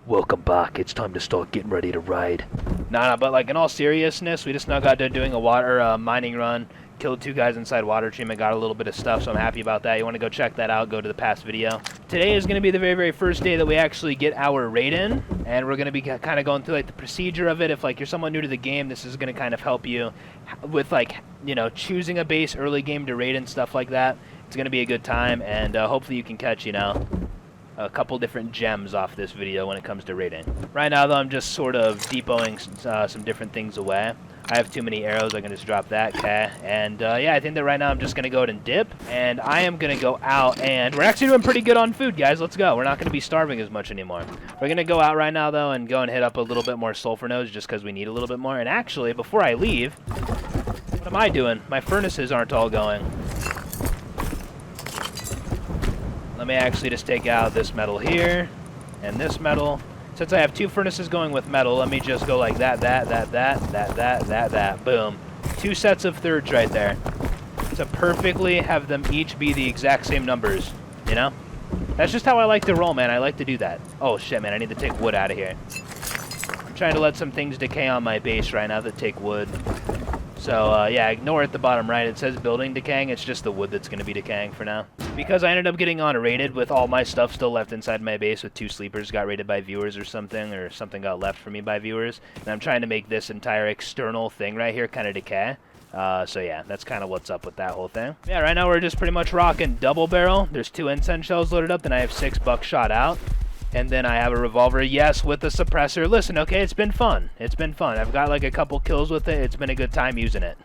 Welcome back. It's time to start getting ready to raid. Nah, but like in all seriousness, we just now got done doing a water mining run. Killed 2 guys inside water treatment, got a little bit of stuff, so I'm happy about that. You want to go check that out, go to the past video. Today is going to be the very first day that we actually get our raid in, and we're going to be kind of going through like the procedure of it. If like you're someone new to the game, this is going to kind of help you with like, you know, choosing a base early game to raid and stuff like that. It's going to be a good time, and hopefully you can catch, you know, a couple different gems off this video when it comes to raiding. Right now though, I'm just sort of depoting some different things away. I have too many arrows, I can just drop that, okay? And yeah, I think that right now I'm just gonna go ahead and dip, and I am gonna go out, and we're actually doing pretty good on food, guys. Let's go. We're not gonna be starving as much anymore. We're gonna go out right now though and go and hit up a little bit more sulfur nodes just because we need a little bit more. And actually, before I leave, what am I doing? My furnaces aren't all going. Let me actually just take out this metal here, and this metal. Since I have 2 furnaces going with metal, let me just go like that, boom. 2 sets of thirds right there. To perfectly have them each be the exact same numbers, you know? That's just how I like to roll, man. I like to do that. Oh shit, man, I need to take wood out of here. I'm trying to let some things decay on my base right now that take wood. So, yeah, ignore at the bottom right. It says building decaying. It's just the wood that's going to be decaying for now. Because I ended up getting on raided with all my stuff still left inside my base with 2 sleepers got raided by viewers or something got left for me by viewers. And I'm trying to make this entire external thing right here kind of decay. So, yeah, that's kind of what's up with that whole thing. Yeah, right now we're just pretty much rocking double barrel. There's 2 incense shells loaded up, then I have 6 buckshot out. And then I have a revolver, yes, with a suppressor. Listen, okay, it's been fun. It's been fun. I've got like a couple kills with it. It's been a good time using it.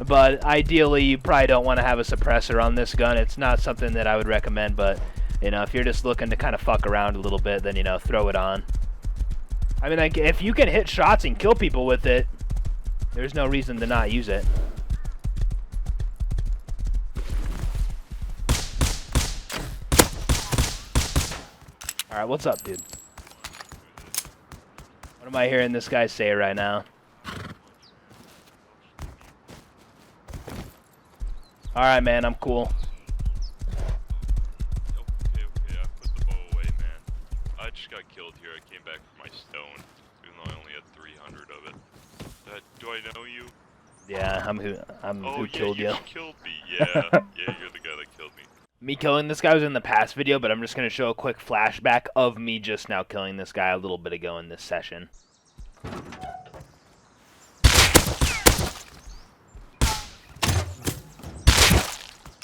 But ideally, you probably don't want to have a suppressor on this gun. It's not something that I would recommend, but, you know, if you're just looking to kind of fuck around a little bit, then, you know, throw it on. I mean, like, if you can hit shots and kill people with it, there's no reason to not use it. Alright, what's up, dude? What am I hearing this guy say right now? Alright, man, I'm cool. Okay, I put the bow away, man. I just got killed here. I came back with my stone, even though I only had 300 of it. Do I know you? Yeah, I'm who killed you. Oh, yeah, you killed me. Yeah, yeah, you're the guy that killed me. Me killing this guy was in the past video, but I'm just going to show a quick flashback of me just now killing this guy a little bit ago in this session.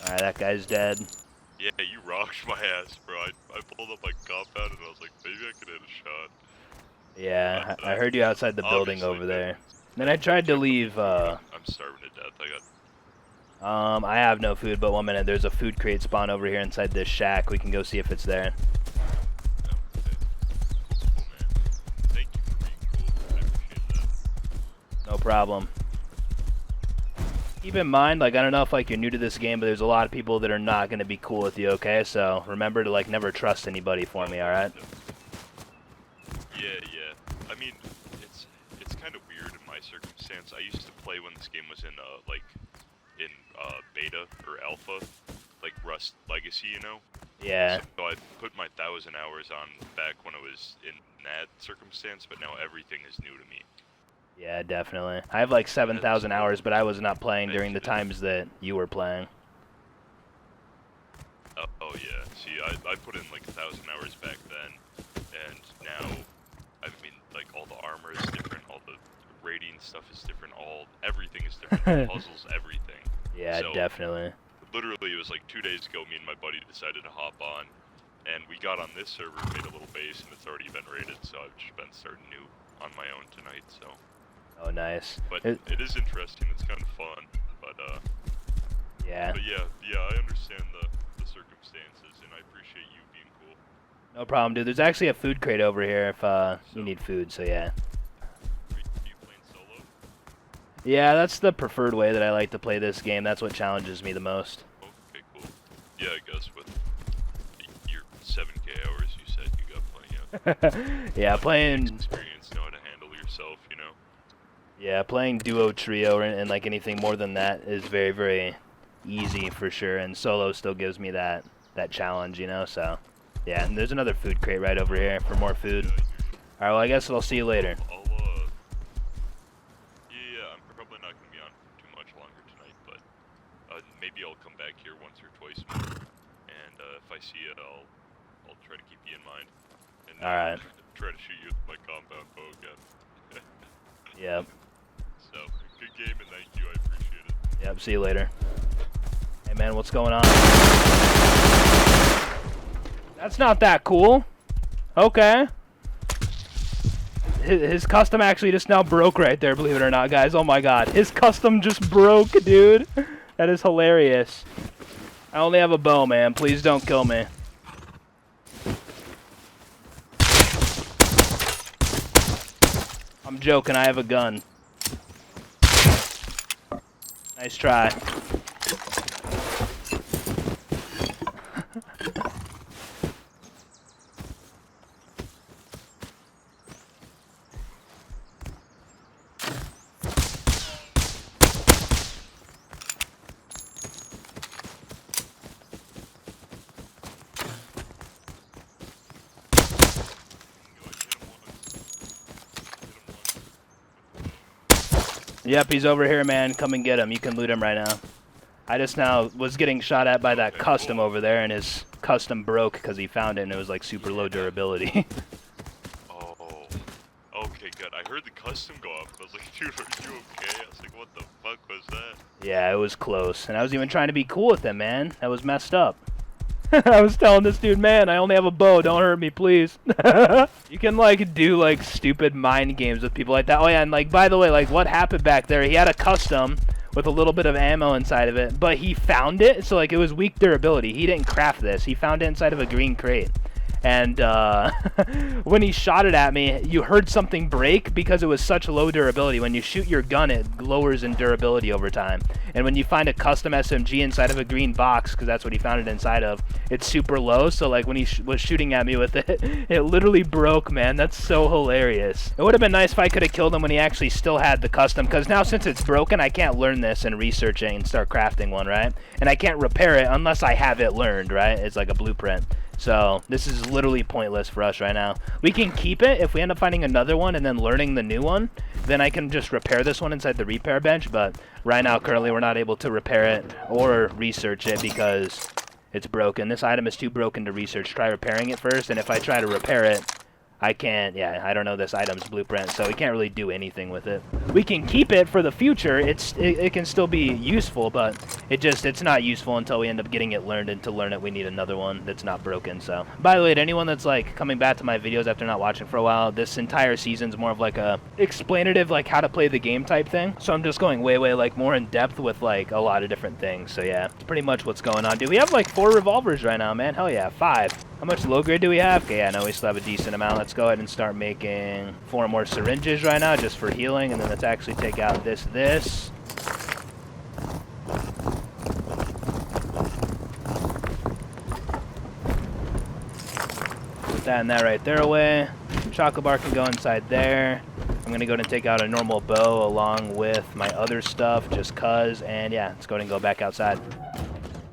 Alright, that guy's dead. Yeah, you rocked my ass, bro. I pulled up my compound and I was like, maybe I could hit a shot. Yeah, I heard you outside the building over there. Then I tried to leave, I'm starving to death. I have no food, but 1 minute. There's a food crate spawn over here inside this shack. We can go see if it's there. Cool, man. Thank you for being cool. I appreciate that. No problem. Keep in mind, like, I don't know if, like, you're new to this game, but there's a lot of people that are not going to be cool with you, okay? So remember to, like, never trust anybody for me, alright? Yeah. I mean, it's kind of weird in my circumstance. I used to play when this game was in, beta or alpha, like Rust Legacy, you know? Yeah. So I put my 1,000 hours on back when I was in that circumstance, but now everything is new to me. Yeah, definitely. I have like 7,000 hours, but I was not playing during the times that you were playing. Oh yeah. See, I put in like 1,000 hours back then, and now, I mean, like all the armor is different, all the raiding stuff is different, everything is different, the puzzles, everything. Yeah, so, definitely. Literally, it was like 2 days ago, me and my buddy decided to hop on, and we got on this server, made a little base, and it's already been raided, so I've just been starting new on my own tonight, so. Oh, nice. But it is interesting, it's kind of fun, but yeah. But yeah, I understand the circumstances, and I appreciate you being cool. No problem, dude. There's actually a food crate over here if you need food, so yeah. Are you playing solo? Yeah, that's the preferred way that I like to play this game. That's what challenges me the most. Okay, cool. Yeah, I guess with your 7K hours you said you got playing, yeah, playing... experience, know how to handle yourself, you know? Yeah, playing duo, trio, and like anything more than that is very easy for sure, and solo still gives me that challenge, you know, so... Yeah, and there's another food crate right over here for more food. Alright, well, I guess I'll see you later. Yeah, I'm probably not going to be on too much longer tonight, but maybe I'll come back here once or twice more, and if I see it, I'll try to keep you in mind. And Alright. try to shoot you with my compound bow again. Yep. So, good game, and thank you, I appreciate it. Yep, see you later. Hey man, what's going on? That's not that cool. Okay. His custom actually just now broke right there, believe it or not, guys. Oh my god. His custom just broke, dude. That is hilarious. I only have a bow, man. Please don't kill me. I'm joking, I have a gun. Nice try. Yep, he's over here, man. Come and get him. You can loot him right now. I just now was getting shot at by that custom over there, and his custom broke because he found it, and it was like super low durability. Oh, okay, good. I heard the custom go off, and I was like, dude, are you okay? I was like, what the fuck was that? Yeah, it was close, and I was even trying to be cool with him, man. That was messed up. I was telling this dude, man, I only have a bow. Don't hurt me, please. You can, like, do, like, stupid mind games with people like that. Oh, yeah, and, like, by the way, like, what happened back there, he had a custom with a little bit of ammo inside of it, but he found it, so, like, it was weak durability. He didn't craft this. He found it inside of a green crate. And when he shot it at me, you heard something break because it was such low durability. When you shoot your gun, it lowers in durability over time. And when you find a custom SMG inside of a green box, because that's what he found it inside of, it's super low. So like when he was shooting at me with it, it literally broke, man. That's so hilarious. It would have been nice if I could have killed him when he actually still had the custom, because now since it's broken, I can't learn this and research it and start crafting one, right? And I can't repair it unless I have it learned, right? It's like a blueprint. So this is literally pointless for us right now. We can keep it if we end up finding another one and then learning the new one. Then I can just repair this one inside the repair bench. But right now, currently, we're not able to repair it or research it because it's broken. This item is too broken to research. Try repairing it first, and if I try to repair it, I can't, yeah, I don't know this item's blueprint, so we can't really do anything with it. We can keep it for the future. It can still be useful, but it's not useful until we end up getting it learned, and to learn it we need another one that's not broken. So by the way, to anyone that's like coming back to my videos after not watching for a while, this entire season's more of like a explanative, like how to play the game type thing. So I'm just going way like more in depth with like a lot of different things. So yeah, it's pretty much what's going on. Dude, we have like 4 revolvers right now, man. Hell yeah, 5. How much low grade do we have? Okay, yeah, no, we still have a decent amount. Let's go ahead and start making 4 more syringes right now just for healing, and then let's actually take out this. Put that and that right there away. Chocolate bar can go inside there. I'm gonna go ahead and take out a normal bow along with my other stuff just cuz, and yeah, let's go ahead and go back outside.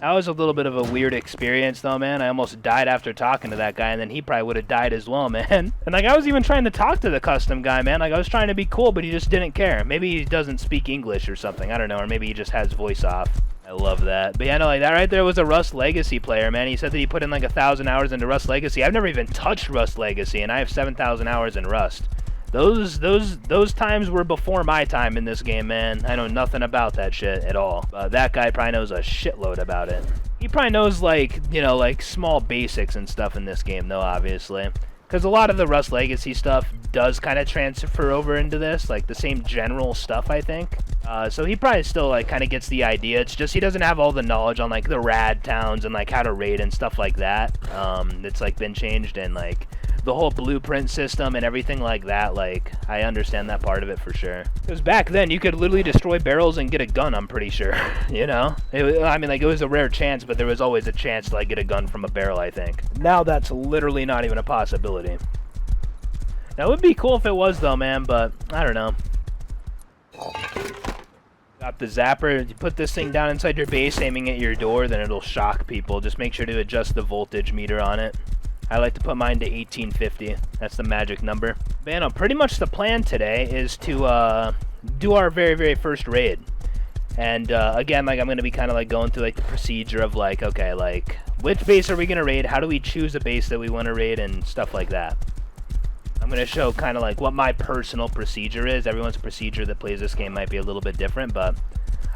That was a little bit of a weird experience, though, man. I almost died after talking to that guy, and then he probably would have died as well, man. And, like, I was even trying to talk to the custom guy, man. Like, I was trying to be cool, but he just didn't care. Maybe he doesn't speak English or something. I don't know. Or maybe he just has voice off. I love that. But, yeah, no, like, that right there was a Rust Legacy player, man. He said that he put in, like, 1,000 hours into Rust Legacy. I've never even touched Rust Legacy, and I have 7,000 hours in Rust. Those times were before my time in this game, man. I know nothing about that shit at all. But that guy probably knows a shitload about it. He probably knows, like, you know, like, small basics and stuff in this game, though, obviously. Because a lot of the Rust Legacy stuff does kind of transfer over into this, like, the same general stuff, I think. So he probably still, like, kind of gets the idea. It's just he doesn't have all the knowledge on, like, the rad towns and, like, how to raid and stuff like that. It's, like, been changed, and, like, the whole blueprint system and everything like that, like, I understand that part of it for sure. Because back then, you could literally destroy barrels and get a gun, I'm pretty sure, you know? I mean, like, it was a rare chance, but there was always a chance to, like, get a gun from a barrel, I think. Now that's literally not even a possibility. That would be cool if it was, though, man, but I don't know. Got the zapper. You put this thing down inside your base, aiming at your door, then it'll shock people. Just make sure to adjust the voltage meter on it. I like to put mine to 1850. That's the magic number. But, you know, pretty much the plan today is to do our very, very first raid. And again, like I'm going to be kind of like going through like the procedure of like, okay, like which base are we going to raid? How do we choose a base that we want to raid and stuff like that? I'm going to show kind of like what my personal procedure is. Everyone's procedure that plays this game might be a little bit different, but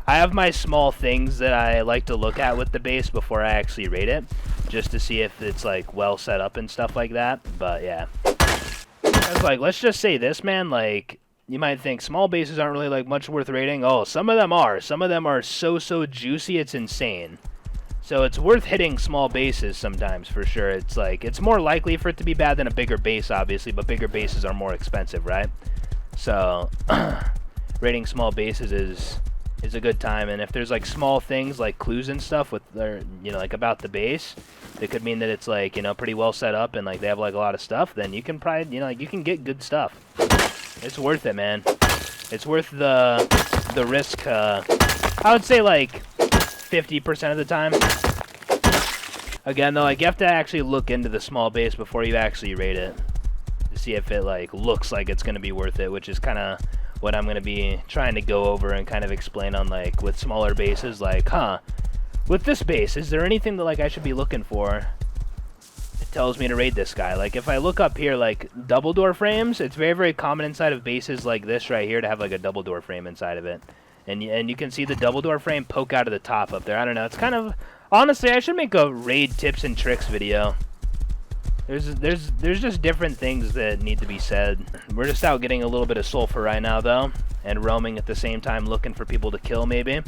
I have my small things that I like to look at with the base before I actually raid it, just to see if it's like well set up and stuff like that. But yeah, I was like, let's just say this, man, like you might think small bases aren't really like much worth raiding. Oh, some of them are. Some of them are so juicy, it's insane. So it's worth hitting small bases sometimes for sure. It's like it's more likely for it to be bad than a bigger base, obviously, but bigger bases are more expensive, right? So raiding small bases is a good time. And if there's like small things like clues and stuff with their, you know, like about the base, that could mean that it's like, you know, pretty well set up and like they have like a lot of stuff, then you can probably, you know, like you can get good stuff. It's worth it, man. It's worth the risk. I would say like 50% of the time. Again, though, like you have to actually look into the small base before you actually raid it to see if it like looks like it's going to be worth it, which is kind of what I'm going to be trying to go over and kind of explain on like with smaller bases. Like, with this base, is there anything that like I should be looking for? It tells me to raid this guy. Like if I look up here, like double door frames, it's very, very common inside of bases like this right here to have like a double door frame inside of it. And you can see the double door frame poke out of the top up there. I don't know. It's kind of, honestly, I should make a raid tips and tricks video. There's just different things that need to be said. We're just out getting a little bit of sulfur right now though, and roaming at the same time looking for people to kill maybe.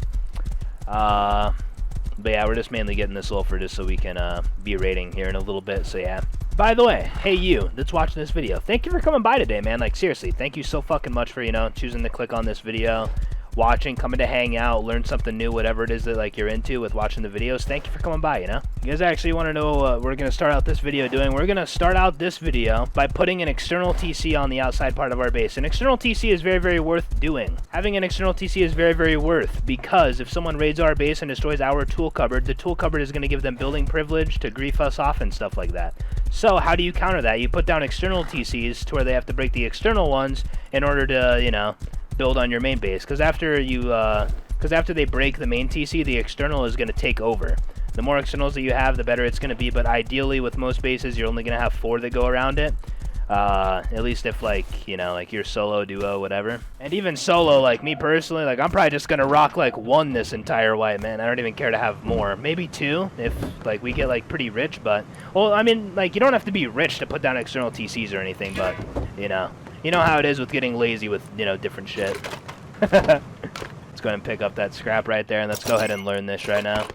But yeah, we're just mainly getting the sulfur just so we can be raiding here in a little bit. So yeah. By the way, hey you that's watching this video, thank you for coming by today, man. Like seriously, thank you so fucking much for, you know, choosing to click on this video, watching, coming to hang out, learn something new, whatever it is that like you're into with watching the videos. Thank you for coming by, you know. You guys actually want to know what we're going to start out this video doing? We're going to start out this video by putting an external TC on the outside part of our base. An external TC is very, very worth doing. Having an external TC is very, very worth, because if someone raids our base and destroys our tool cupboard, the tool cupboard is going to give them building privilege to grief us off and stuff like that. So how do you counter that? You put down external TCs to where they have to break the external ones in order to, you know, build on your main base, because after they break the main TC, the external is going to take over. The more externals that you have, the better it's going to be, but ideally with most bases you're only going to have 4 that go around it, at least if like, you know, like you're solo, duo, whatever. And even solo, like me personally, like I'm probably just going to rock like 1 this entire wipe, man. I don't even care to have more, maybe 2 if like we get like pretty rich. But well, I mean, like you don't have to be rich to put down external TCs or anything, but you know how it is with getting lazy with, you know, different shit. Let's go ahead and pick up that scrap right there, and let's go ahead and learn this right now.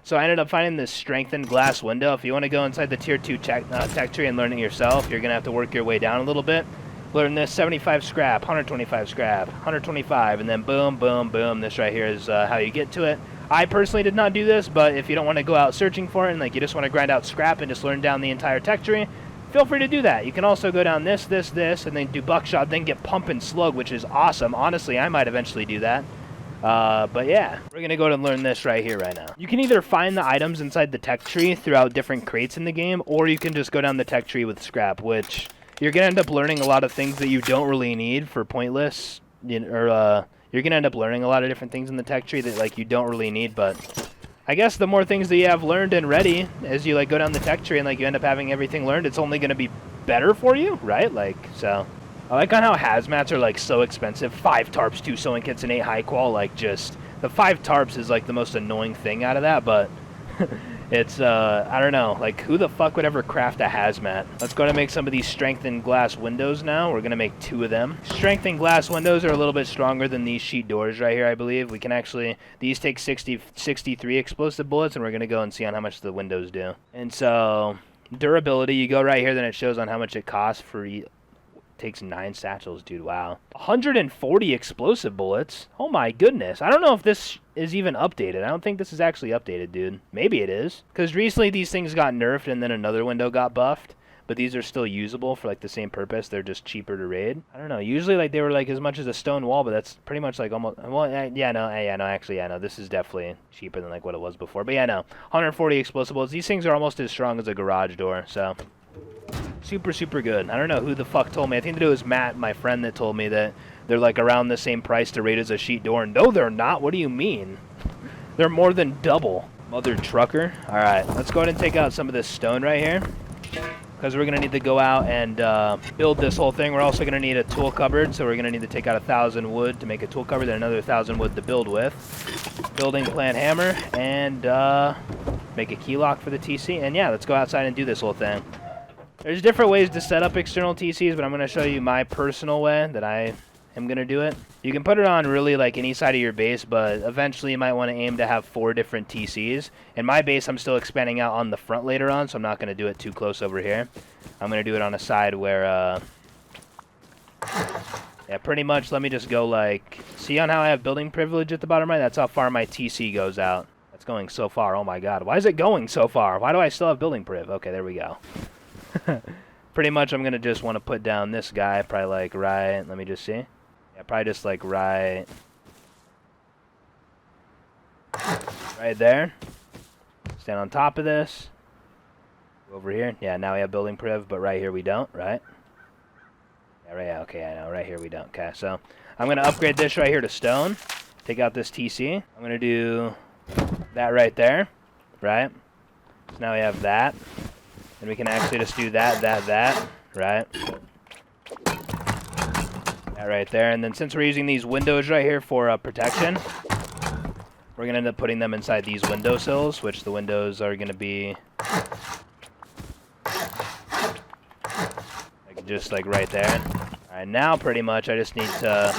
So I ended up finding this strengthened glass window. If you want to go inside the tier 2 tech tree and learn it yourself, you're going to have to work your way down a little bit. Learn this: 75 scrap, 125 scrap, 125, and then boom, boom, boom. This right here is how you get to it. I personally did not do this, but if you don't want to go out searching for it and like you just want to grind out scrap and just learn down the entire tech tree, feel free to do that. You can also go down this, and then do buckshot, then get pump and slug, which is awesome. Honestly, I might eventually do that. But yeah, we're going to go and learn this right here right now. You can either find the items inside the tech tree throughout different crates in the game, or you can just go down the tech tree with scrap, which you're going to end up learning a lot of things that you don't really need for pointless, you're going to end up learning a lot of different things in the tech tree that like you don't really need, but I guess the more things that you have learned and ready as you like go down the tech tree and like you end up having everything learned, it's only going to be better for you, right? Like, so I like on how hazmats are like so expensive. 5 tarps, 2 sewing kits, and 8 high qual. Like just the 5 tarps is like the most annoying thing out of that, but it's I don't know, like who the fuck would ever craft a hazmat? Let's go to make some of these strengthened glass windows now. We're gonna make 2 of them. Strengthened glass windows are a little bit stronger than these sheet doors right here, I believe. We can actually, these take 63 explosive bullets, and we're gonna go and see on how much the windows do. And so durability, you go right here, then it shows on how much it costs for takes 9 satchels, dude. Wow. 140 explosive bullets. Oh my goodness. I don't know if this is even updated. I don't think this is actually updated, dude. Maybe it is, because recently these things got nerfed and then another window got buffed, but these are still usable for like the same purpose. They're just cheaper to raid. I don't know. Usually like they were like as much as a stone wall, but that's pretty much like almost, well, no, this is definitely cheaper than like what it was before. But yeah, no, 140 explosive bullets. These things are almost as strong as a garage door, so Super, super good. I don't know who the fuck told me. I think that it was Matt, my friend, that told me that they're like around the same price to rate as a sheet door. No, they're not. What do you mean? They're more than double. Mother trucker. All right, let's go ahead and take out some of this stone right here, because we're going to need to go out and build this whole thing. We're also going to need a tool cupboard, so we're going to need to take out 1,000 wood to make a tool cupboard, then another 1,000 wood to build with. Building plant hammer, and make a key lock for the TC. And yeah, let's go outside and do this whole thing. There's different ways to set up external TCs, but I'm going to show you my personal way that I am going to do it. You can put it on really like any side of your base, but eventually you might want to aim to have 4 different TCs. In my base, I'm still expanding out on the front later on, so I'm not going to do it too close over here. I'm going to do it on a side where, yeah, pretty much let me just go like, see on how I have building privilege at the bottom right? That's how far my TC goes out. That's going so far. Oh my god. Why is it going so far? Why do I still have building priv? Okay, there we go. Pretty much I'm going to just want to put down this guy, probably like right, let me just see. Yeah, probably just like right there. Stand on top of this. Go over here. Yeah, now we have building priv, but right here we don't, right? Yeah, right, yeah, okay, I know, right here we don't. Okay, so I'm going to upgrade this right here to stone. Take out this TC. I'm going to do that right there, right? So now we have that. And we can actually just do that, right? That right there. And then since we're using these windows right here for protection, we're going to end up putting them inside these windowsills, which the windows are going to be like just like right there. All right, now pretty much I just need to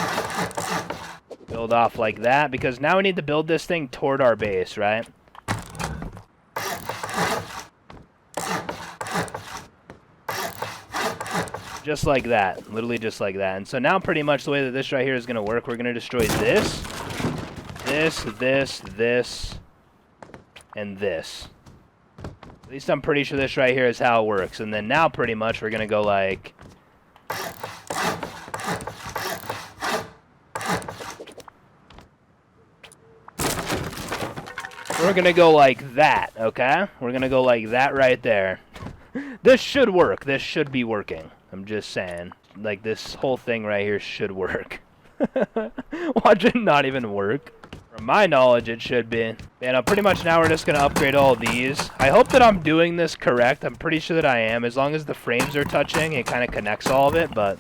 build off like that, because now we need to build this thing toward our base, right? Just like that. Literally just like that. And so now pretty much the way that this right here is going to work, we're going to destroy this, and this. At least I'm pretty sure this right here is how it works. And then now pretty much we're going to go like... We're going to go like that, okay? We're going to go like that right there. This should work. This should be working. I'm just saying. Like, this whole thing right here should work. Watch it not even work. From my knowledge, it should be. And pretty much now we're just going to upgrade all these. I hope that I'm doing this correct. I'm pretty sure that I am. As long as the frames are touching, it kind of connects all of it, but...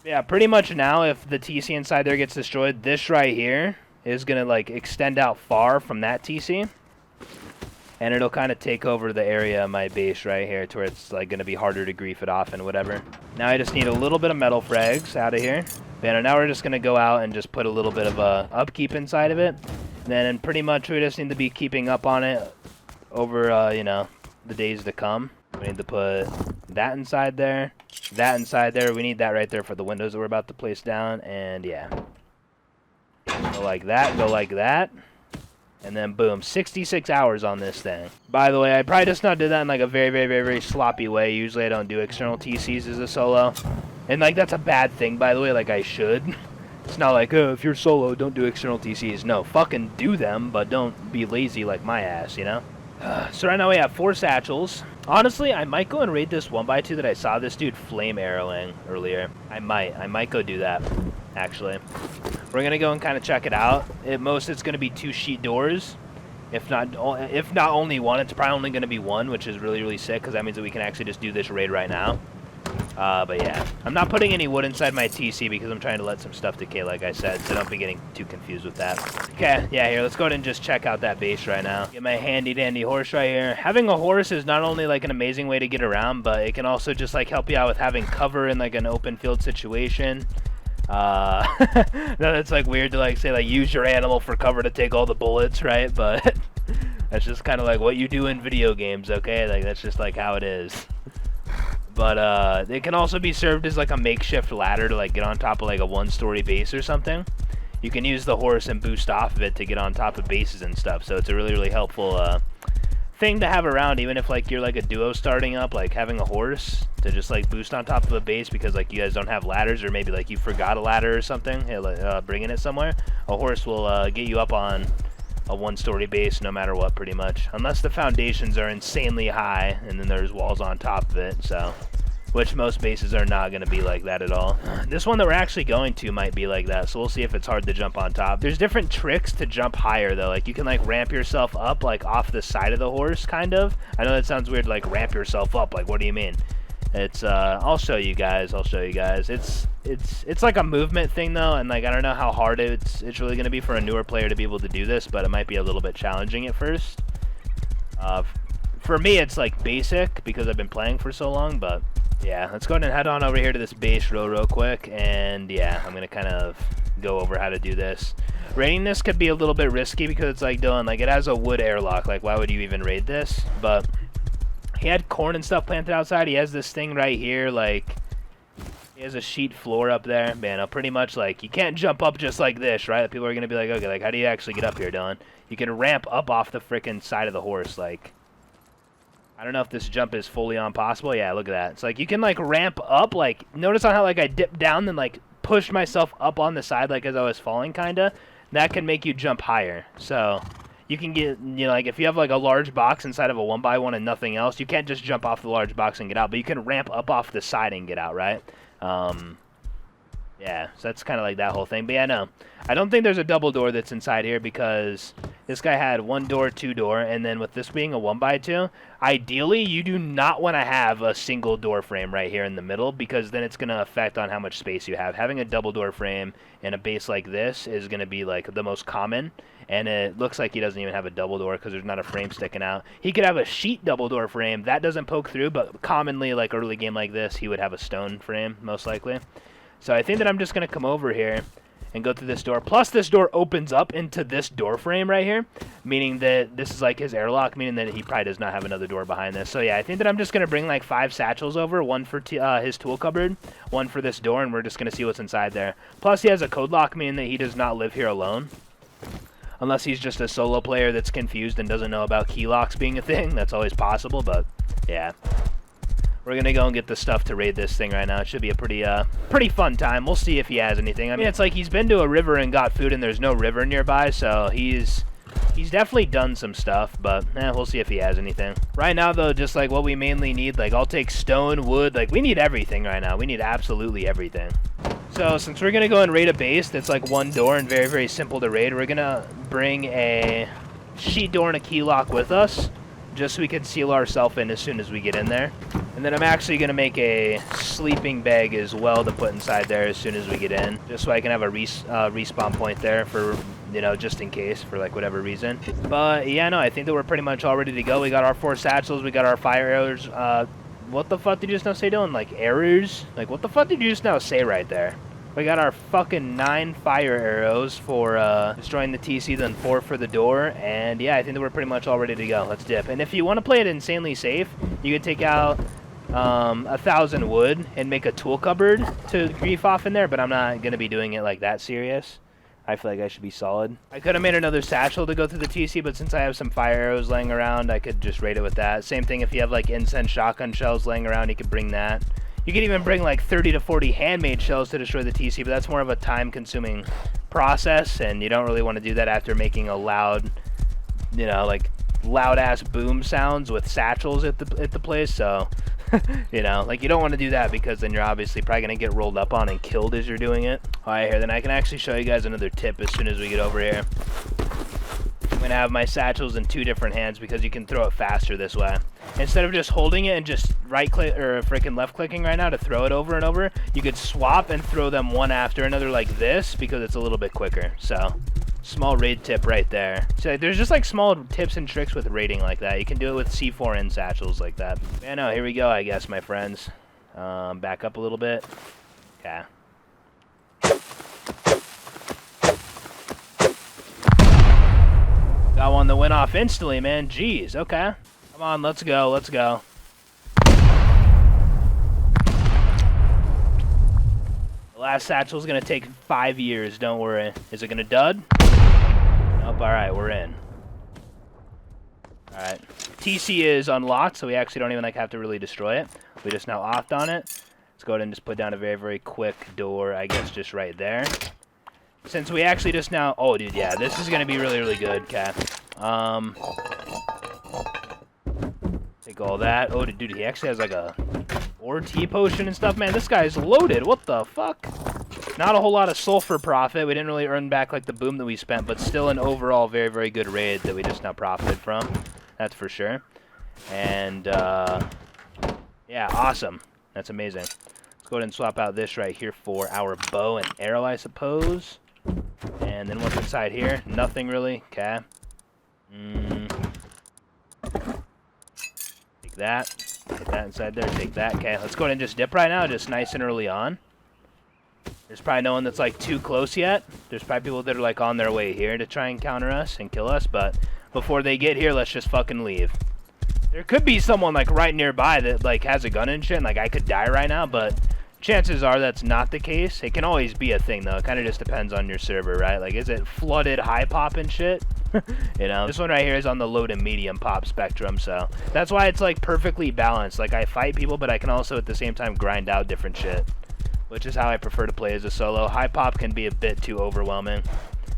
yeah, pretty much now, if the TC inside there gets destroyed, this right here is going to, like, extend out far from that TC. And it'll kind of take over the area of my base right here to where it's like going to be harder to grief it off and whatever. Now I just need a little bit of metal frags out of here. And now we're just going to go out and just put a little bit of upkeep inside of it. And then pretty much we just need to be keeping up on it over, you know, the days to come. We need to put that inside there, that inside there. We need that right there for the windows that we're about to place down. And yeah. Go like that, go like that. And then boom, 66 hours on this thing. By the way, I probably just not did that in like a very, very, very, very sloppy way. Usually I don't do external TCs as a solo. And like that's a bad thing, by the way, like I should. It's not like, oh, if you're solo, don't do external TCs. No, fucking do them, but don't be lazy like my ass, you know? So right now we have 4 satchels. Honestly, I might go and raid this 1x2 that I saw this dude flame arrowing earlier. I might go do that, actually. We're gonna go and kind of check it out. At most, it's gonna be 2 sheet doors. If not only 1, it's probably only gonna be 1, which is really, really sick, because that means that we can actually just do this raid right now. But yeah, I'm not putting any wood inside my TC because I'm trying to let some stuff decay, like I said, so don't be getting too confused with that. Okay, yeah, here, let's go ahead and just check out that base right now. Get my handy-dandy horse right here. Having a horse is not only like an amazing way to get around, but it can also just like help you out with having cover in like an open field situation. No, that's like weird to like say like use your animal for cover to take all the bullets, right? But that's just kind of like what you do in video games, okay? Like that's just like how it is. But it can also be served as like a makeshift ladder to like get on top of like a 1-story base or something. You can use the horse and boost off of it to get on top of bases and stuff. So it's a really, really helpful thing to have around, even if like you're like a duo starting up, like having a horse to just like boost on top of a base because like you guys don't have ladders, or maybe like you forgot a ladder or something, bringing it somewhere. A horse will get you up on a one-story base no matter what, pretty much. Unless the foundations are insanely high, and then there's walls on top of it, so... Which most bases are not going to be like that at all. This one that we're actually going to might be like that, so we'll see if it's hard to jump on top. There's different tricks to jump higher, though. Like, you can, like, ramp yourself up, like, off the side of the horse, kind of. I know that sounds weird, like, ramp yourself up. Like, what do you mean? It's, I'll show you guys. It's like a movement thing, though, and, like, I don't know how hard it's really going to be for a newer player to be able to do this, but it might be a little bit challenging at first. For me, it's, like, basic, because I've been playing for so long, but... Yeah, let's go ahead and head on over here to this base real quick, and yeah, I'm going to kind of go over how to do this. Raiding this could be a little bit risky because it's like, Dylan, like, it has a wood airlock, like, why would you even raid this? But he had corn and stuff planted outside, he has this thing right here, like, he has a sheet floor up there. Man, pretty much, like, you can't jump up just like this, right? People are going to be like, okay, like, how do you actually get up here, Dylan? You can ramp up off the frickin' side of the horse, like... I don't know if this jump is fully on possible. Yeah, look at that. It's like you can like ramp up. Like notice on how like I dipped down then like pushed myself up on the side like as I was falling kinda. That can make you jump higher. So you can get, you know, like if you have like a large box inside of a 1x1 and nothing else, you can't just jump off the large box and get out. But you can ramp up off the side and get out, right? Yeah, so that's kind of like that whole thing. But yeah, no, I don't think there's a double door that's inside here because this guy had 1 door, 2 door, and then with this being a 1x2, ideally you do not want to have a single door frame right here in the middle because then it's going to affect on how much space you have. Having a double door frame in a base like this is going to be like the most common, and it looks like he doesn't even have a double door because there's not a frame sticking out. He could have a sheet double door frame. That doesn't poke through, but commonly like early game like this, he would have a stone frame most likely. So I think that I'm just going to come over here and go through this door. Plus, this door opens up into this door frame right here, meaning that this is like his airlock, meaning that he probably does not have another door behind this. So yeah, I think that I'm just going to bring like 5 satchels over, 1 for his tool cupboard, 1 for this door, and we're just going to see what's inside there. Plus, he has a code lock, meaning that he does not live here alone. Unless he's just a solo player that's confused and doesn't know about key locks being a thing. That's always possible, but yeah. We're going to go and get the stuff to raid this thing right now. It should be a pretty fun time. We'll see if he has anything. I mean, it's like he's been to a river and got food, and there's no river nearby, so he's definitely done some stuff, but we'll see if he has anything. Right now, though, just like what we mainly need, like I'll take stone, wood, like we need everything right now. We need absolutely everything. So since we're going to go and raid a base that's like 1 door and very, very simple to raid, we're going to bring a sheet door and a key lock with us, just so we can seal ourselves in as soon as we get in there. And then I'm actually going to make a sleeping bag as well to put inside there as soon as we get in, just so I can have a respawn point there for, you know, just in case, for like whatever reason. But yeah, no, I think that we're pretty much all ready to go. We got our 4 satchels, we got our fire arrows. What the fuck did you just now say, Dylan? Like arrows? Like what the fuck did you just now say right there? We got our fucking 9 fire arrows for destroying the TC, then 4 for the door, and yeah, I think that we're pretty much all ready to go. Let's dip. And if you want to play it insanely safe, you could take out 1,000 wood and make a tool cupboard to grief off in there, but I'm not going to be doing it like that serious. I feel like I should be solid. I could have made another satchel to go through the TC, but since I have some fire arrows laying around, I could just raid it with that. Same thing if you have like incense shotgun shells laying around, you could bring that. You could even bring like 30 to 40 handmade shells to destroy the TC, but that's more of a time-consuming process, and you don't really want to do that after making a loud, you know, like loud-ass boom sounds with satchels at the place, so, you know, like you don't want to do that because then you're obviously probably going to get rolled up on and killed as you're doing it. Alright, here, then I can actually show you guys another tip as soon as we get over here. I'm going to have my satchels in 2 different hands because you can throw it faster this way. Instead of just holding it and just right-click or freaking left-clicking right now to throw it over and over, you could swap and throw them one after another like this because it's a little bit quicker. So, small raid tip right there. So there's just like small tips and tricks with raiding like that. You can do it with C4 and satchels like that. Yeah, no, here we go, I guess, my friends. Back up a little bit. Okay. Got one that went off instantly, man. Jeez, okay. Come on, let's go, let's go. The last satchel's gonna take 5 years, don't worry. Is it gonna dud? Nope, alright, we're in. Alright. TC is unlocked, so we actually don't even like have to really destroy it. We just now offed on it. Let's go ahead and just put down a very, very quick door, I guess, just right there. since we actually just now... Oh, dude, yeah, this is going to be really, really good, okay. Take all that. Oh, dude, he actually has like a T potion and stuff. Man, this guy's loaded. What the fuck? Not a whole lot of sulfur profit. We didn't really earn back like the boom that we spent, but still an overall very, very good raid that we just now profited from. That's for sure. And, yeah, awesome. That's amazing. Let's go ahead and swap out this right here for our bow and arrow, I suppose. And then what's inside here? Nothing really. Okay. Take that. Get that inside there. Take that. Okay, let's go ahead and just dip right now, just nice and early on. There's probably no one that's like too close yet. There's probably people that are like on their way here to try and counter us and kill us, but before they get here, let's just fucking leave. There could be someone like right nearby that like has a gun and shit, and like I could die right now, but chances are that's not the case. It can always be a thing though. It kind of just depends on your server, right? Like, is it flooded high pop and shit? You know, this one right here is on the low to medium pop spectrum, so that's why it's like perfectly balanced. Like, I fight people, but I can also at the same time grind out different shit, which is how I prefer to play as a solo. High pop can be a bit too overwhelming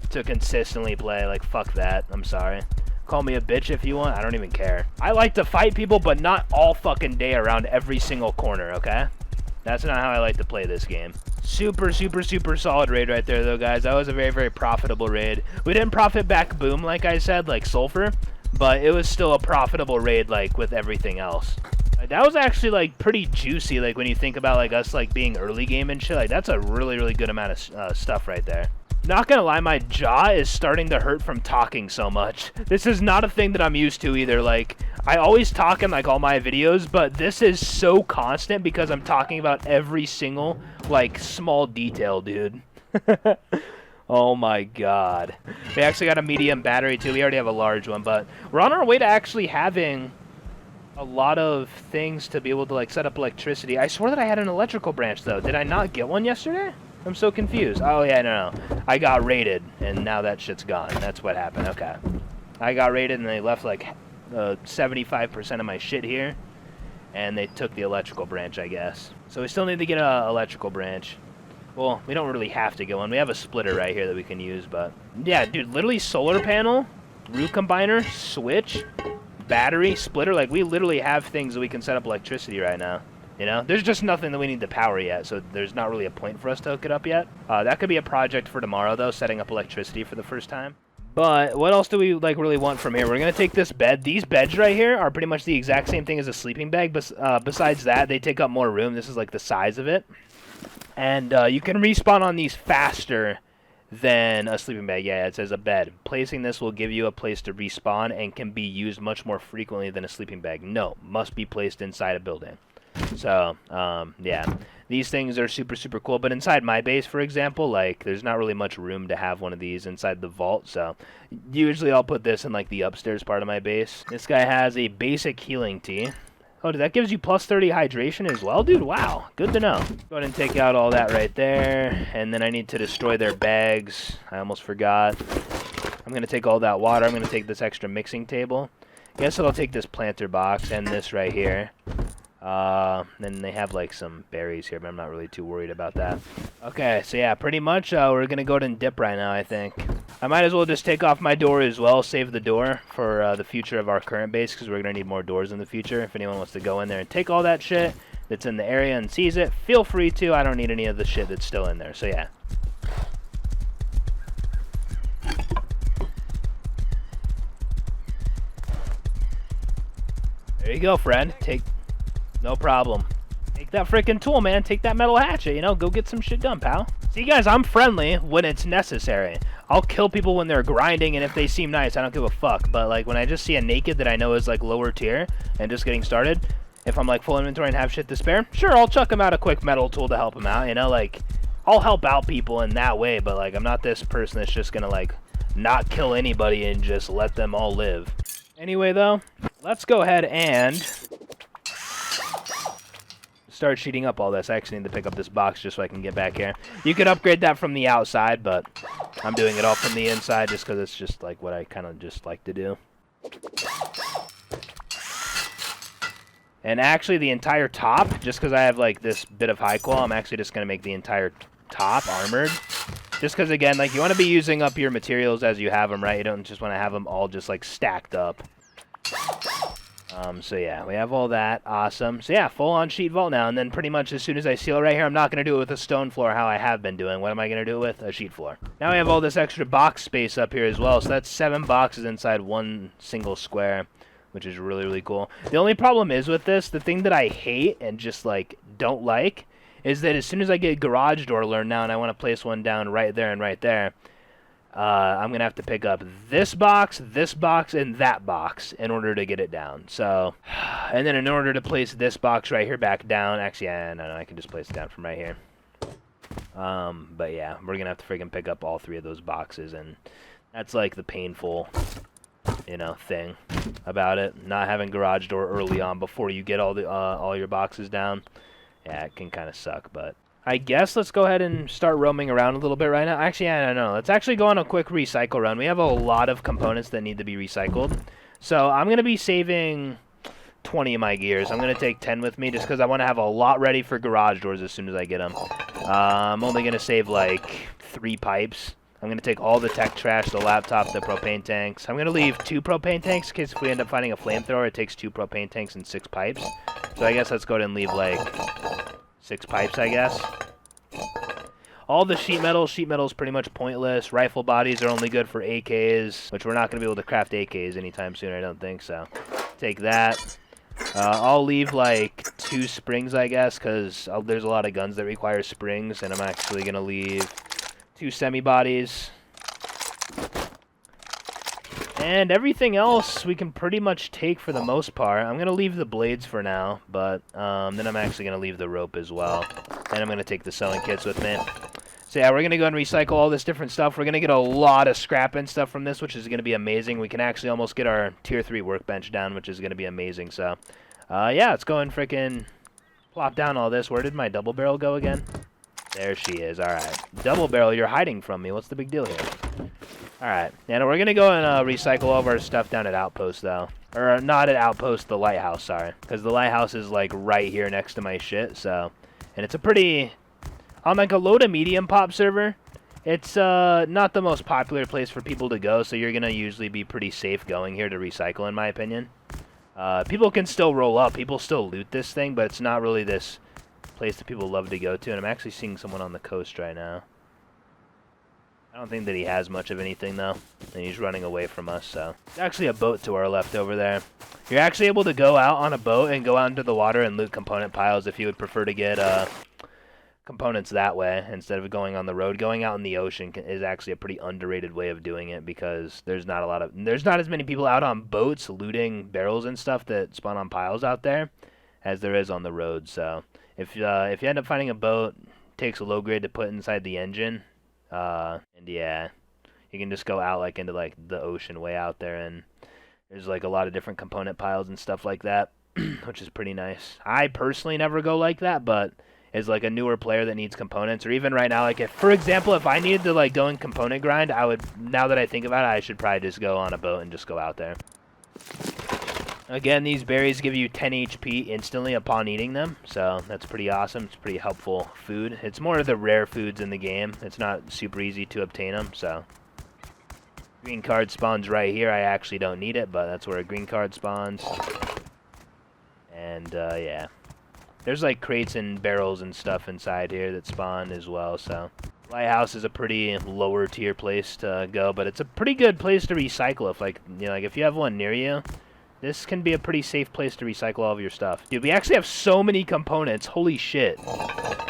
to consistently play. Like, fuck that. I'm sorry. Call me a bitch if you want. I don't even care. I like to fight people, but not all fucking day around every single corner, okay? That's not how I like to play this game. Super, super, super solid raid right there, though, guys. That was a very, very profitable raid. We didn't profit back boom, like I said, like sulfur, but it was still a profitable raid, like, with everything else. Like, that was actually, like, pretty juicy, like, when you think about, like, us, like, being early game and shit. Like, that's a really, really good amount of stuff right there. Not gonna lie, my jaw is starting to hurt from talking so much. This is not a thing that I'm used to either. Like, I always talk in like all my videos, but this is so constant because I'm talking about every single like small detail, dude. Oh my god. We actually got a medium battery too. We already have a large one, but we're on our way to actually having a lot of things to be able to like set up electricity. I swore that I had an electrical branch though. Did I not get one yesterday? I'm so confused. Oh, yeah, no. I got raided, and now that shit's gone. That's what happened. Okay. I got raided, and they left, like, 75% of my shit here, and they took the electrical branch, I guess. So we still need to get an electrical branch. Well, we don't really have to get one. We have a splitter right here that we can use, but... Yeah, dude, literally solar panel, root combiner, switch, battery, splitter. Like, we literally have things that we can set up electricity right now. You know, there's just nothing that we need to power yet, so there's not really a point for us to hook it up yet. That could be a project for tomorrow, though, setting up electricity for the first time. But what else do we, like, really want from here? We're going to take this bed. These beds right here are pretty much the exact same thing as a sleeping bag, but besides that, they take up more room. This is, like, the size of it. And you can respawn on these faster than a sleeping bag. Yeah, it says a bed. Placing this will give you a place to respawn and can be used much more frequently than a sleeping bag. No, must be placed inside a building. So, yeah, these things are super, super cool. But inside my base, for example, like, there's not really much room to have one of these inside the vault. So, usually I'll put this in, like, the upstairs part of my base. This guy has a basic healing tea. Oh, that gives you plus 30 hydration as well, dude? Wow, good to know. Go ahead and take out all that right there. And then I need to destroy their bags. I almost forgot. I'm going to take all that water. I'm going to take this extra mixing table. Guess I'll take this planter box and this right here. Then they have like some berries here, but I'm not really too worried about that. Okay, so yeah, pretty much we're gonna go ahead and dip right now, I think. I might as well just take off my door as well, save the door for the future of our current base, because we're gonna need more doors in the future. If anyone wants to go in there and take all that shit that's in the area and seize it, feel free to. I don't need any of the shit that's still in there, so yeah. There you go, friend. No problem. Take that freaking tool, man. Take that metal hatchet, you know? Go get some shit done, pal. See, guys, I'm friendly when it's necessary. I'll kill people when they're grinding, and if they seem nice, I don't give a fuck. But, like, when I just see a naked that I know is, like, lower tier and just getting started, if I'm, like, full inventory and have shit to spare, sure, I'll chuck him out a quick metal tool to help him out, you know? Like, I'll help out people in that way, but, like, I'm not this person that's just gonna, like, not kill anybody and just let them all live. Anyway, though, let's go ahead and start sheeting up all this. I actually need to pick up this box just so I can get back here. You could upgrade that from the outside, but I'm doing it all from the inside just because it's just like what I kind of just like to do. And actually the entire top, just because I have like this bit of high qual, I'm actually just going to make the entire top armored. Just because, again, like, you want to be using up your materials as you have them, right? You don't just want to have them all just, like, stacked up. So, yeah, we have all that. Awesome. So, yeah, full-on sheet vault now. And then pretty much as soon as I seal it right here, I'm not going to do it with a stone floor how I have been doing. What am I going to do it with? A sheet floor. Now we have all this extra box space up here as well. So that's 7 boxes inside one single square, which is really, really cool. The only problem is with this, the thing that I hate and just, like, don't like, is that as soon as I get garage door learned now and I want to place one down right there and right there, I'm going to have to pick up this box, and that box in order to get it down. So, and then in order to place this box right here back down, actually, yeah, no, I can just place it down from right here. But yeah, we're going to have to freaking pick up all 3 of those boxes, and that's like the painful, you know, thing about it. Not having garage door early on before you get all your boxes down. Yeah, it can kind of suck, but I guess let's go ahead and start roaming around a little bit right now. Actually, I don't know. Let's actually go on a quick recycle run. We have a lot of components that need to be recycled. So I'm going to be saving 20 of my gears. I'm going to take 10 with me just because I want to have a lot ready for garage doors as soon as I get them. I'm only going to save like 3 pipes. I'm going to take all the tech trash, the laptop, the propane tanks. I'm going to leave 2 propane tanks in case if we end up finding a flamethrower, it takes 2 propane tanks and 6 pipes. So I guess let's go ahead and leave like 6 pipes, I guess. All the sheet metal is pretty much pointless. Rifle bodies are only good for AKs, which we're not going to be able to craft AKs anytime soon, I don't think, so take that. I'll leave like 2 springs, I guess, because there's a lot of guns that require springs, and I'm actually going to leave 2 semi-bodies. And everything else we can pretty much take for the most part. I'm going to leave the blades for now, but then I'm actually going to leave the rope as well. And I'm going to take the sewing kits with me. So yeah, we're going to go and recycle all this different stuff. We're going to get a lot of scrap and stuff from this, which is going to be amazing. We can actually almost get our tier 3 workbench down, which is going to be amazing. So yeah, let's go and freaking plop down all this. Where did my double barrel go again? There she is. All right. Double barrel, you're hiding from me. What's the big deal here? All right. And we're going to go and recycle all of our stuff down at Outpost, though. Or not at Outpost, the Lighthouse, sorry. Because the Lighthouse is, like, right here next to my shit, so. And it's a pretty... On, like, a low to medium pop server, it's not the most popular place for people to go, so you're going to usually be pretty safe going here to recycle, in my opinion. People can still roll up. People still loot this thing, but it's not really this place that people love to go to. And I'm actually seeing someone on the coast right now. I don't think that he has much of anything, though. And he's running away from us, so. There's actually a boat to our left over there. You're actually able to go out on a boat and go out into the water and loot component piles if you would prefer to get components that way instead of going on the road. Going out in the ocean is actually a pretty underrated way of doing it because there's not as many people out on boats looting barrels and stuff that spawn on piles out there as there is on the road. So if you end up finding a boat, it takes a low grade to put inside the engine. And yeah, you can just go out like into like the ocean way out there, and there's like a lot of different component piles and stuff like that, which is pretty nice. I personally never go like that, but as like a newer player that needs components, or even right now, like if, for example, if I needed to like go and component grind, I would, now that I think about it, I should probably just go on a boat and just go out there. Again, these berries give you 10 HP instantly upon eating them, so that's pretty awesome. It's pretty helpful food. It's more of the rare foods in the game. It's not super easy to obtain them, so. Green card spawns right here. I actually don't need it, but that's where a green card spawns. And, yeah. There's, like, crates and barrels and stuff inside here that spawn as well, so. Lighthouse is a pretty lower tier place to go, but it's a pretty good place to recycle if, like, you know, like, if you have one near you. This can be a pretty safe place to recycle all of your stuff. Dude, we actually have so many components. Holy shit.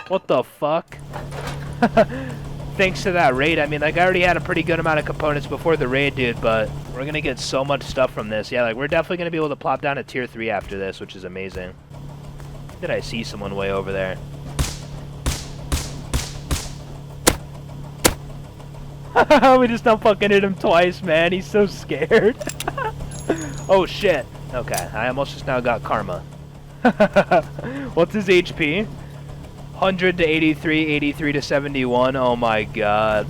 What the fuck? Thanks to that raid. I mean, like, I already had a pretty good amount of components before the raid, dude, but we're going to get so much stuff from this. Yeah, like, we're definitely going to be able to plop down to tier 3 after this, which is amazing. Did I see someone way over there? We just don't fucking hit him twice, man. He's so scared. Oh shit. Okay, I almost just now got karma. What's his HP? 100 to 83, 83 to 71. Oh my god.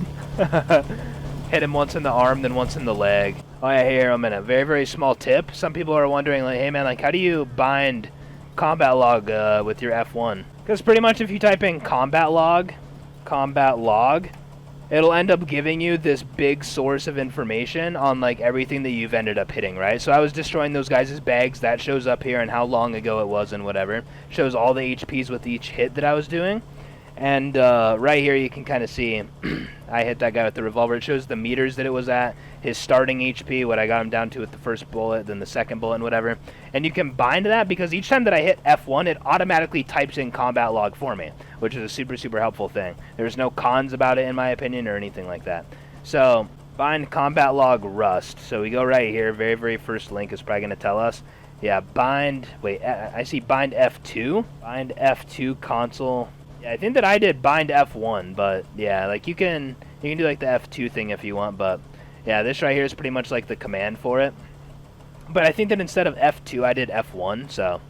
Hit him once in the arm, then once in the leg. Oh yeah, here a minute. Very, very small tip. Some people are wondering, like, hey man, like, how do you bind combat log with your F1? Because pretty much if you type in combat log, it'll end up giving you this big source of information on like everything that you've ended up hitting, right? So I was destroying those guys' bags. That shows up here and how long ago it was and whatever. Shows all the HPs with each hit that I was doing. And right here you can kind of see I hit that guy with the revolver. It shows the meters that it was at, his starting HP, what I got him down to with the first bullet, then the second bullet and whatever. And you can bind that because each time that I hit F1, it automatically types in combat log for me, which is a super, super helpful thing. There's no cons about it in my opinion or anything like that. So bind combat log rust. So we go right here, very, very first link is probably going to tell us. Yeah, bind, wait, I see bind F2. Bind F2 console. Yeah, I think that I did bind F1, but yeah, like you can do like the F2 thing if you want, but yeah, this right here is pretty much like the command for it. But I think that instead of F2, I did F1, so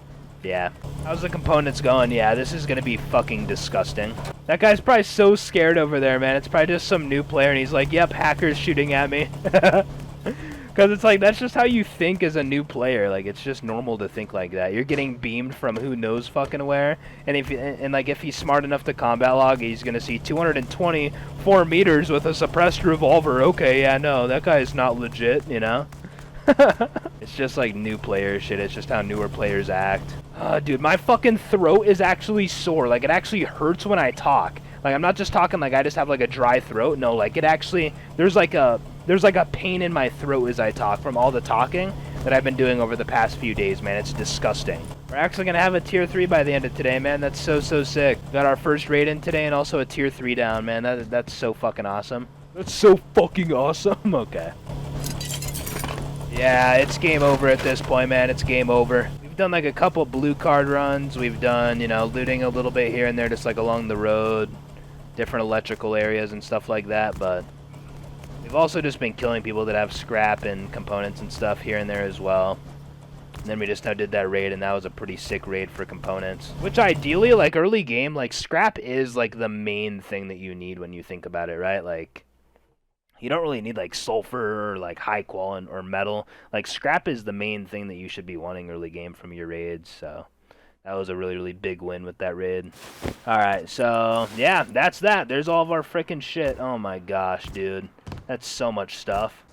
yeah. How's the components going? Yeah, this is gonna be fucking disgusting. That guy's probably so scared over there, man. It's probably just some new player, and he's like, yep, hackers shooting at me. Because it's like, that's just how you think as a new player. Like, it's just normal to think like that. You're getting beamed from who knows fucking where. And if he's smart enough to combat log, he's going to see 224 meters with a suppressed revolver. Okay, yeah, no, that guy is not legit, you know? It's just like new player shit. It's just how newer players act. Dude, my fucking throat is actually sore. Like, it actually hurts when I talk. Like, I'm not just talking like I just have like a dry throat. No, like it actually, there's like a pain in my throat as I talk from all the talking that I've been doing over the past few days, man. It's disgusting. We're actually going to have a tier 3 by the end of today, man. That's so, so sick. Got our first raid in today and also a tier 3 down, man. That's so fucking awesome. That's so fucking awesome. Okay. Yeah, it's game over at this point, man. It's game over. We've done like a couple blue card runs. We've done, you know, looting a little bit here and there just like along the road. Different electrical areas and stuff like that, but we've also just been killing people that have scrap and components and stuff here and there as well. And then we just now did that raid, and that was a pretty sick raid for components. Which ideally, like early game, like scrap is like the main thing that you need when you think about it, right? Like you don't really need like sulfur or like high quality or metal. Like scrap is the main thing that you should be wanting early game from your raids, so that was a really, really big win with that raid. Alright, so yeah, that's that. There's all of our frickin' shit. Oh my gosh, dude. That's so much stuff.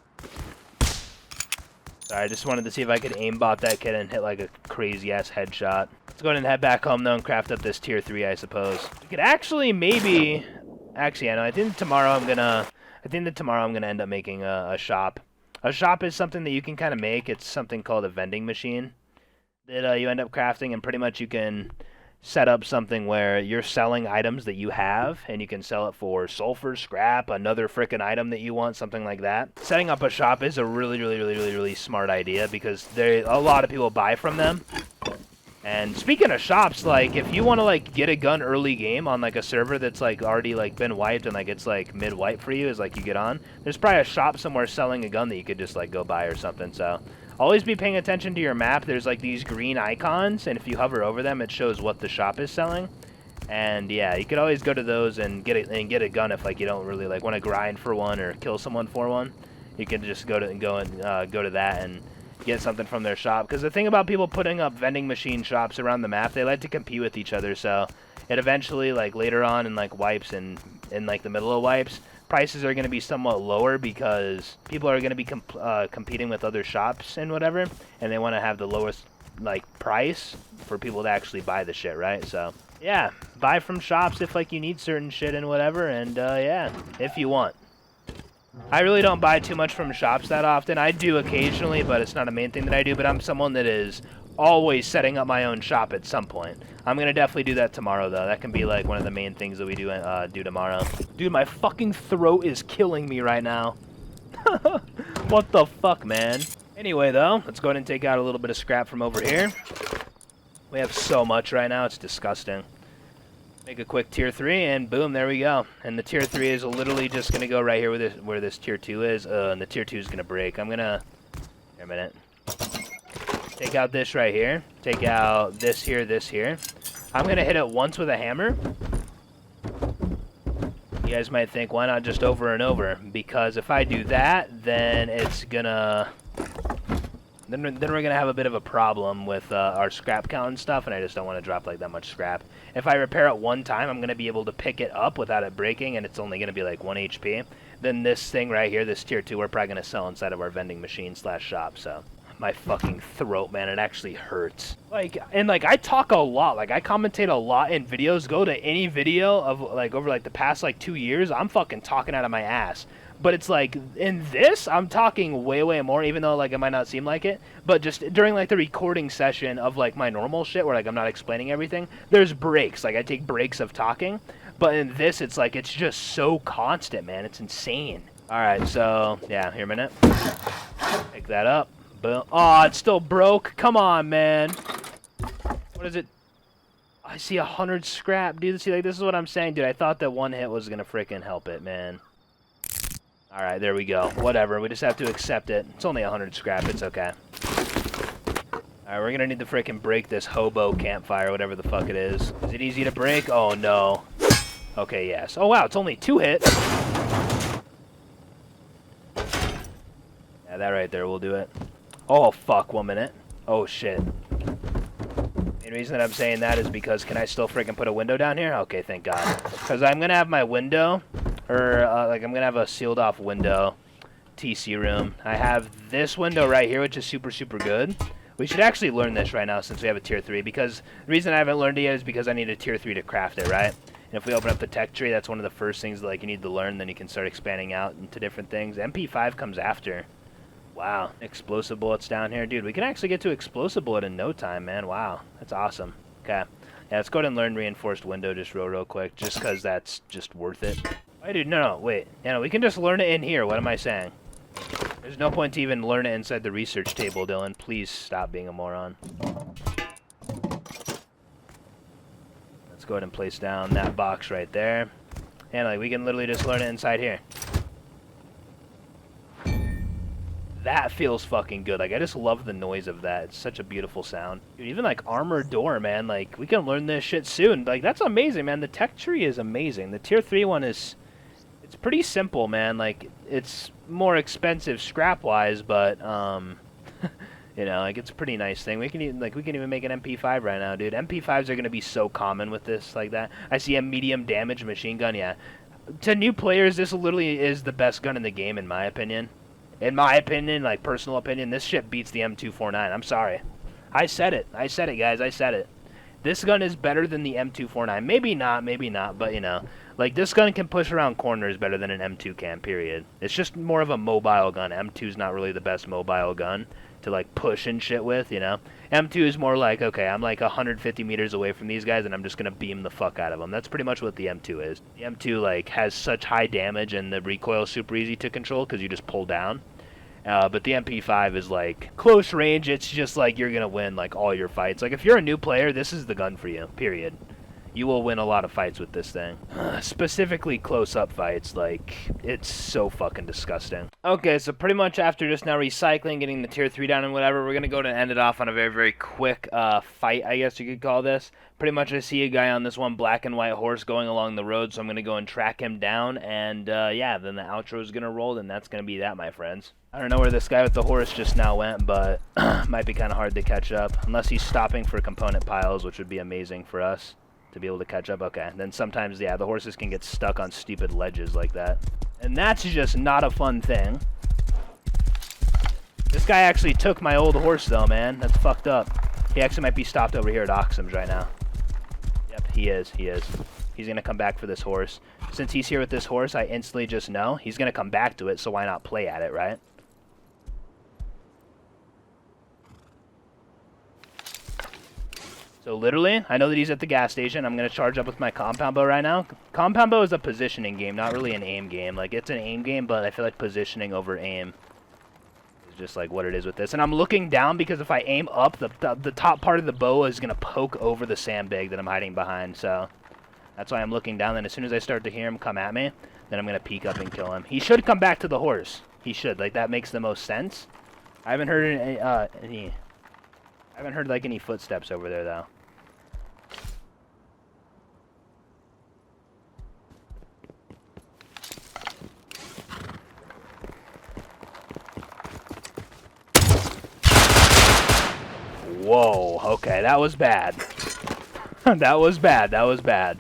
Sorry, I just wanted to see if I could aimbot that kid and hit like a crazy-ass headshot. Let's go ahead and head back home, though, and craft up this tier 3, I suppose. We could actually maybe... Actually, I know. I think that tomorrow I'm gonna end up making a shop. A shop is something that you can kind of make. It's something called a vending machine that you end up crafting, and pretty much you can set up something where you're selling items that you have, and you can sell it for sulfur, scrap, another frickin' item that you want, something like that. Setting up a shop is a really smart idea because a lot of people buy from them. And speaking of shops, like if you want to like get a gun early game on like a server that's like already like been wiped and like it's like mid-wipe for you as like you get on, there's probably a shop somewhere selling a gun that you could just like go buy or something. So always be paying attention to your map. There's like these green icons, and if you hover over them, it shows what the shop is selling. And yeah, you could always go to those and get a gun if like you don't really like want to grind for one or kill someone for one. You can just go to that and get something from their shop. Because the thing about people putting up vending machine shops around the map, they like to compete with each other. So it eventually, like later on in like wipes and in like the middle of wipes, prices are going to be somewhat lower because people are going to be competing with other shops and whatever, and they want to have the lowest like price for people to actually buy the shit, right? So yeah, buy from shops if like you need certain shit and whatever, and yeah, if you want. I really don't buy too much from shops that often. I do occasionally, but it's not a main thing that I do. But I'm someone that is always setting up my own shop at some point. I'm gonna definitely do that tomorrow, though. That can be like one of the main things that we do tomorrow. Dude, my fucking throat is killing me right now. What the fuck, man? Anyway, though, let's go ahead and take out a little bit of scrap from over here. We have so much right now, it's disgusting. Make a quick tier 3, and boom, there we go. And the tier 3 is literally just going to go right here where this tier 2 is, and the tier 2 is going to break. I'm going to... Here a minute. Take out this right here. Take out this here, this here. I'm going to hit it once with a hammer. You guys might think, why not just over and over? Because if I do that, then it's going to... Then we're gonna have a bit of a problem with our scrap count and stuff, and I just don't want to drop like that much scrap. If I repair it one time, I'm gonna be able to pick it up without it breaking, and it's only gonna be like 1 HP. Then this thing right here, this tier 2, we're probably gonna sell inside of our vending machine / shop. So my fucking throat, man, it actually hurts. Like, and like I talk a lot, like I commentate a lot in videos. Go to any video of like over like the past like 2 years, I'm fucking talking out of my ass. But it's like, in this, I'm talking way more, even though, like, it might not seem like it. But just during, like, the recording session of, like, my normal shit, where, like, I'm not explaining everything, there's breaks. Like, I take breaks of talking. But in this, it's like, it's just so constant, man. It's insane. Alright, so, yeah, here a minute. Pick that up. Boom. Oh, it's still broke. Come on, man. What is it? I see 100 scrap, dude. See, like, this is what I'm saying, dude. I thought that one hit was gonna freaking help it, man. Alright, there we go. Whatever, we just have to accept it. It's only 100 scrap, it's okay. Alright, we're gonna need to frickin' break this hobo campfire, whatever the fuck it is. Is it easy to break? Oh, no. Okay, yes. Oh, wow, it's only 2 hits. Yeah, that right there will do it. Oh, fuck, 1 minute. Oh, shit. The reason that I'm saying that is because, can I still frickin' put a window down here? Okay, thank God. Because I'm gonna have my window... Or, like, I'm going to have a sealed-off window TC room. I have this window right here, which is super good. We should actually learn this right now since we have a tier 3, because the reason I haven't learned it yet is because I need a tier 3 to craft it, right? And if we open up the tech tree, that's one of the first things that, like, you need to learn, then you can start expanding out into different things. MP5 comes after. Wow. Explosive bullets down here. Dude, we can actually get to explosive bullet in no time, man. Wow. That's awesome. Okay. Yeah, let's go ahead and learn reinforced window just real quick, just because that's just worth it. Wait, dude, no, wait. Yeah, no, we can just learn it in here. What am I saying? There's no point to even learn it inside the research table, Dylan. Please stop being a moron. Let's go ahead and place down that box right there. And, like, we can literally just learn it inside here. That feels fucking good. Like, I just love the noise of that. It's such a beautiful sound. Dude, even, like, armored door, man. Like, we can learn this shit soon. Like, that's amazing, man. The tech tree is amazing. The tier 3 one is... It's pretty simple, man. Like, it's more expensive scrap-wise, but, you know, like, it's a pretty nice thing. We can even, like, we can even make an MP5 right now, dude. MP5s are going to be so common with this, like that. I see a medium damage machine gun, yeah. To new players, this literally is the best gun in the game, in my opinion. In my opinion, like, personal opinion, this shit beats the M249. I'm sorry. I said it. I said it, guys. I said it. This gun is better than the M249. Maybe not, but, you know. Like, this gun can push around corners better than an M2 can, period. It's just more of a mobile gun. M2's not really the best mobile gun to, like, push and shit with, you know? M2 is more like, okay, I'm like 150 meters away from these guys, and I'm just gonna beam the fuck out of them. That's pretty much what the M2 is. The M2, like, has such high damage, and the recoil is super easy to control, because you just pull down. But the MP5 is, like, close range. It's just, like, you're gonna win, like, all your fights. Like, if you're a new player, this is the gun for you, period. You will win a lot of fights with this thing. Specifically close-up fights, like, it's so fucking disgusting. Okay, so pretty much after just now recycling, getting the tier 3 down and whatever, we're gonna go and end it off on a very quick fight, I guess you could call this. Pretty much I see a guy on this one black and white horse going along the road, so I'm gonna go and track him down, and yeah, then the outro is gonna roll, and that's gonna be that, my friends. I don't know where this guy with the horse just now went, but might be kind of hard to catch up, unless he's stopping for component piles, which would be amazing for us to be able to catch up. Okay, then sometimes, yeah, the horses can get stuck on stupid ledges like that. And that's just not a fun thing. This guy actually took my old horse, though, man. That's fucked up. He actually might be stopped over here at Oxum's right now. Yep, he is. He's going to come back for this horse. Since he's here with this horse, I instantly just know he's going to come back to it, so why not play at it, right? So literally, I know that he's at the gas station. I'm going to charge up with my compound bow right now. Compound bow is a positioning game, not really an aim game. Like, it's an aim game, but I feel like positioning over aim is just like what it is with this. And I'm looking down because if I aim up, the top part of the bow is going to poke over the sandbag that I'm hiding behind. So that's why I'm looking down. Then as soon as I start to hear him come at me, then I'm going to peek up and kill him. He should come back to the horse. He should. Like, that makes the most sense. I haven't heard like any footsteps over there, though. okay, that was bad. That was bad, that was bad.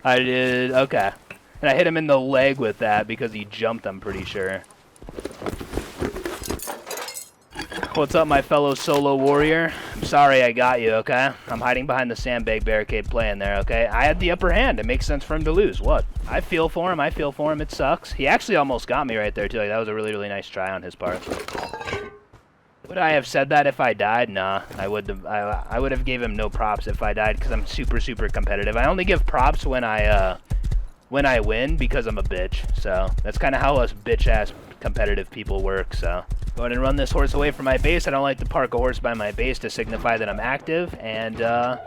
I did, okay. And I hit him in the leg with that because he jumped, I'm pretty sure. What's up, my fellow solo warrior? I'm sorry I got you, okay? I'm hiding behind the sandbag barricade playing there, okay? I had the upper hand. It makes sense for him to lose. What? I feel for him. I feel for him. It sucks. He actually almost got me right there, too. Like, that was a really, really nice try on his part. Would I have said that if I died? Nah. I would have gave him no props if I died because I'm super, super competitive. I only give props when I win because I'm a bitch. So that's kind of how us bitch-ass competitive people work, so. Go ahead and run this horse away from my base. I don't like to park a horse by my base to signify that I'm active. And, yeah,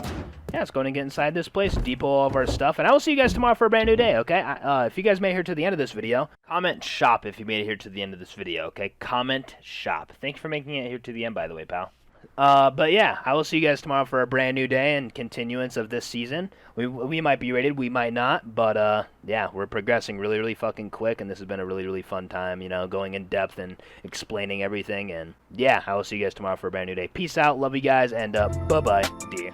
let's go ahead and get inside this place, depot all of our stuff. And I will see you guys tomorrow for a brand new day, okay? If you guys made it here to the end of this video, comment shop if you made it here to the end of this video, okay? Comment shop. Thank you for making it here to the end, by the way, pal. But yeah, I will see you guys tomorrow for a brand new day and continuance of this season. We might be rated, we might not, but yeah, we're progressing really, really fucking quick, and this has been a really, really fun time, you know, going in depth and explaining everything, and yeah, I will see you guys tomorrow for a brand new day. Peace out, love you guys, and bye-bye, dear.